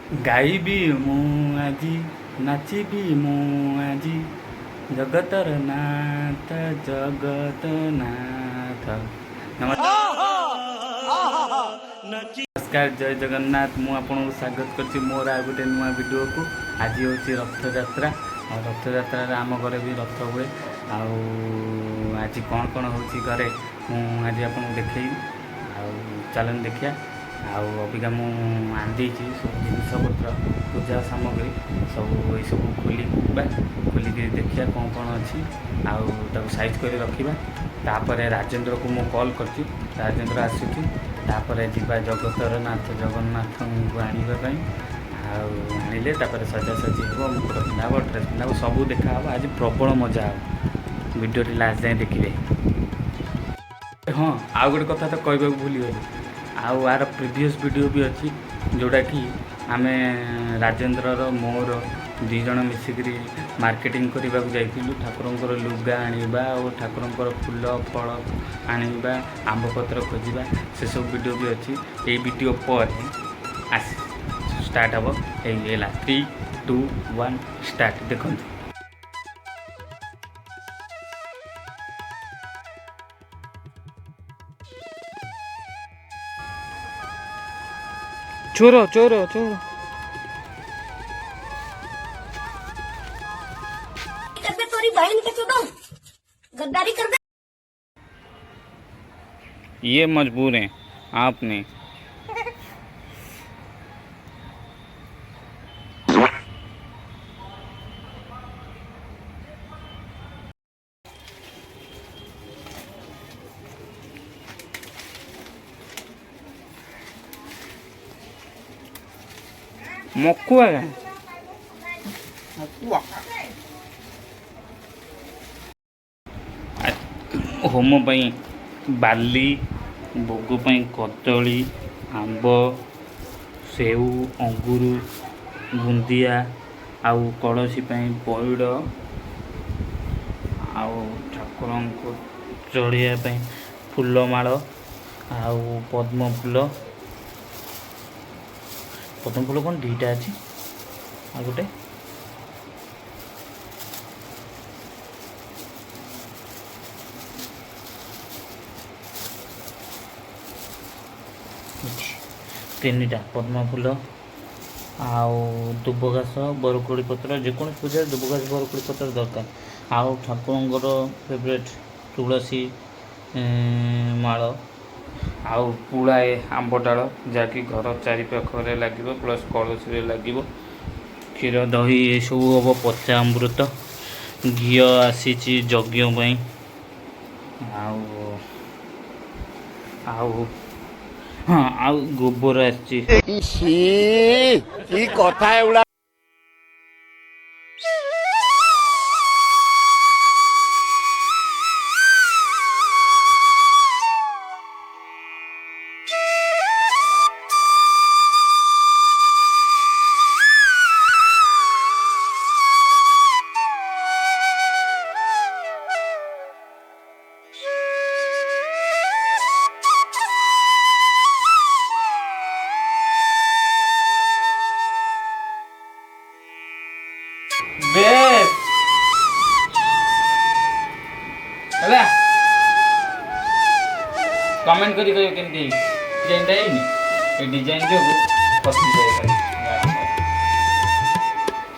ଗାଇବି ମୁଁ ଆଜି ନାଚିବି ମୁଁ ଆଜି ଜଗତର ନାଥ ଜଗତନାଥ। ନମସ୍କାର, ଜୟ ଜଗନ୍ନାଥ। ମୁଁ ଆପଣଙ୍କୁ ସ୍ୱାଗତ କରୁଛି ମୋର ଆଉ ଗୋଟେ ନୂଆ ଭିଡ଼ିଓକୁ। ଆଜି ହେଉଛି ରଥଯାତ୍ରା। ଆଉ ରଥଯାତ୍ରାରେ ଆମ ଘରେ ବି ରଥ ହୁଏ। ଆଉ ଆଜି କ'ଣ କ'ଣ ହେଉଛି ଘରେ ମୁଁ ଆଜି ଆପଣଙ୍କୁ ଦେଖେଇବି। ଆଉ ଚାଲନ୍ତୁ ଦେଖିବା। ଆଉ ଅବିକା ମୁଁ ଆଣିଦେଇଛି ସବୁ ଜିନିଷପତ୍ର, ପୂଜା ସାମଗ୍ରୀ ସବୁ, ଏଇସବୁ ଖୋଲିକି ଦେଖିବା କ'ଣ କ'ଣ ଅଛି। ଆଉ ତାକୁ ସାଇଜ୍ କରି ରଖିବା। ତାପରେ ରାଜେନ୍ଦ୍ରକୁ ମୁଁ କଲ୍ କରିଛି, ରାଜେନ୍ଦ୍ର ଆସୁଛି। ତାପରେ ଯିବା ଜଗତର ନାଥ ଜଗନ୍ନାଥଙ୍କୁ ଆଣିବା ପାଇଁ। ଆଉ ଆଣିଲେ ତାପରେ ସଜାସଜି ହେବ, ମୁକୁଟ ପିନ୍ଧା ହେବ, ଡ୍ରେସ୍ ପିନ୍ଧା ହେବ, ସବୁ ଦେଖାହେବ। ଆଜି ପ୍ରବଳ ମଜା ହେବ। ଭିଡ଼ିଓଟି ଲାଷ୍ଟ ଯାଏଁ ଦେଖିବେ। ହଁ, ଆଉ ଗୋଟେ କଥା ତ କହିବାକୁ ଭୁଲିଗଲି। ଆଉ ଆର ପ୍ରିଭିୟସ୍ ଭିଡ଼ିଓ ବି ଅଛି, ଯେଉଁଟାକି ଆମେ ରାଜେନ୍ଦ୍ରର ମୋର ଦୁଇ ଜଣ ମିଶିକିରି ମାର୍କେଟିଂ କରିବାକୁ ଯାଇଥିଲୁ। ଠାକୁରଙ୍କର ଲୁଗା ଆଣିବା ଆଉ ଠାକୁରଙ୍କର ଫୁଲ ଫଳ ଆଣିବା, ଆମ୍ବପତ୍ର ଖୋଜିବା, ସେସବୁ ଭିଡ଼ିଓ ବି ଅଛି। ଏଇ ଭିଡ଼ିଓ ପରେ ଷ୍ଟାର୍ଟ ହେବ। ହେଇଗଲା 3, 2, 1 ଷ୍ଟାର୍ଟ। ଦେଖନ୍ତୁ। चोरो चोरो चोरो तोरी बहन के चुदो गद्दारी कर दे। ये मजबूर हैं आपने। मकुआ होम पाई बाली, भोग पाई कदली, आंब, सेऊ, अंगूर, बुंदिया, आउ कलसी पाई पइड, आउ ठाकुर को चढ़िया पाई फूलमाल, आउ पद्म फूल कौन दीटा अच्छी आ गोटे तीनटा पद्म फूल, आउ दुब घास, बरकोड़ी पत्र, जेको पूजा दुब घास बरकोड़ी पत्र दरकार। आउ ठाकुर फेवरेट तुलसी माल, आउ पुଳାଏ आंब डाल जहाँकि घर चारिपाखरे लगे, प्लस कलसी लगे, क्षीर दही ये सब हम, पचा अमृत, घी आसी यज्ञ पाई, आउ हाँ आउ गोबर आसी कथा एवढा। कमेंट करी कहियो केमती डिजाइन देइनी ए डिजाइन जो पसंद जाए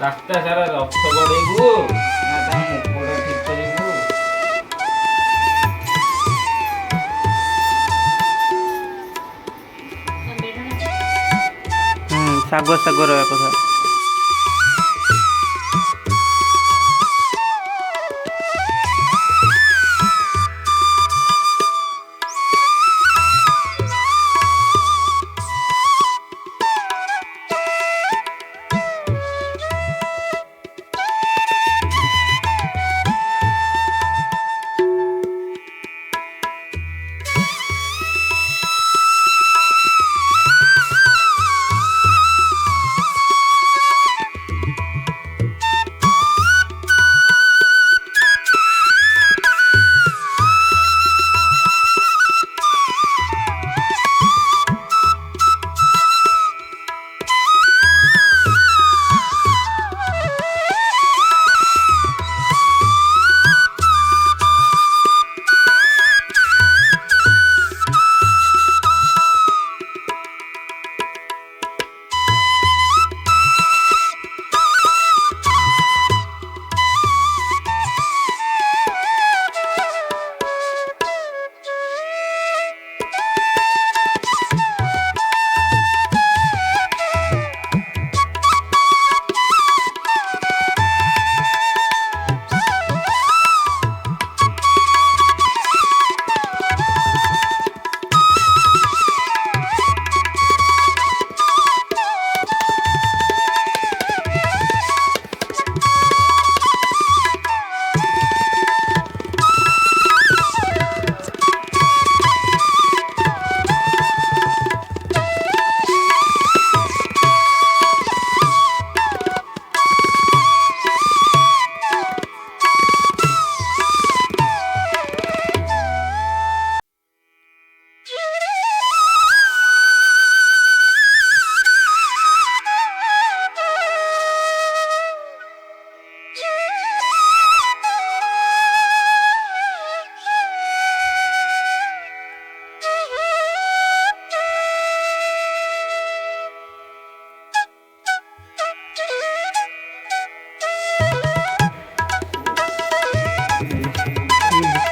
रास्ता सारा रथ बड़ेबू ना ता मुकुट ठीक करिबू। सागो सागो रहा कथा।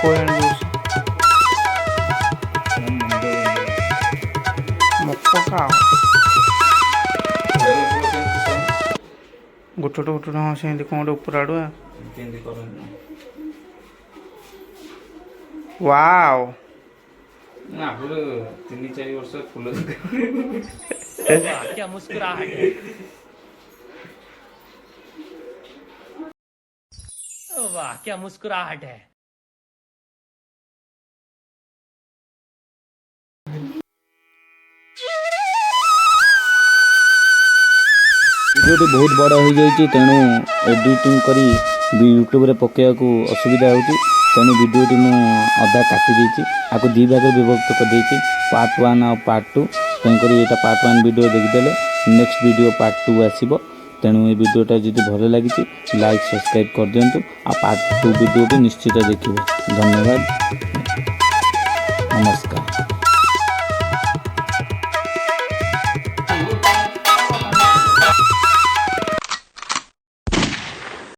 कोयल जूस मक्का गोटे गोटे हाँ से कौन ऊपर आड़ुआ वाओ आगुरी 3-4 वर्ष फुल क्या मुस्कुराहट है। वाह क्या मुस्कुराहट है। भिडियोटी बहुत बड़ हो जाइए तेणु एडिटिंग करी यूट्यूब रे पकेया को असुविधा होची तेणु भिडियोटी मु अधा काटी देछि आको दी भाग विभक्त कर देछि पार्ट 1 और पार्ट 2 तेणु करी एटा पार्ट 1 वीडियो देखि देले नेक्स्ट वीडियो पार्ट 2 आसीबो तेणु ए वीडियोटा जदि भल लागिछि लाइक सब्सक्राइब कर दियंतु आ पार्ट 2 वीडियो भी निश्चित देखिबे। धन्यवाद, नमस्कार।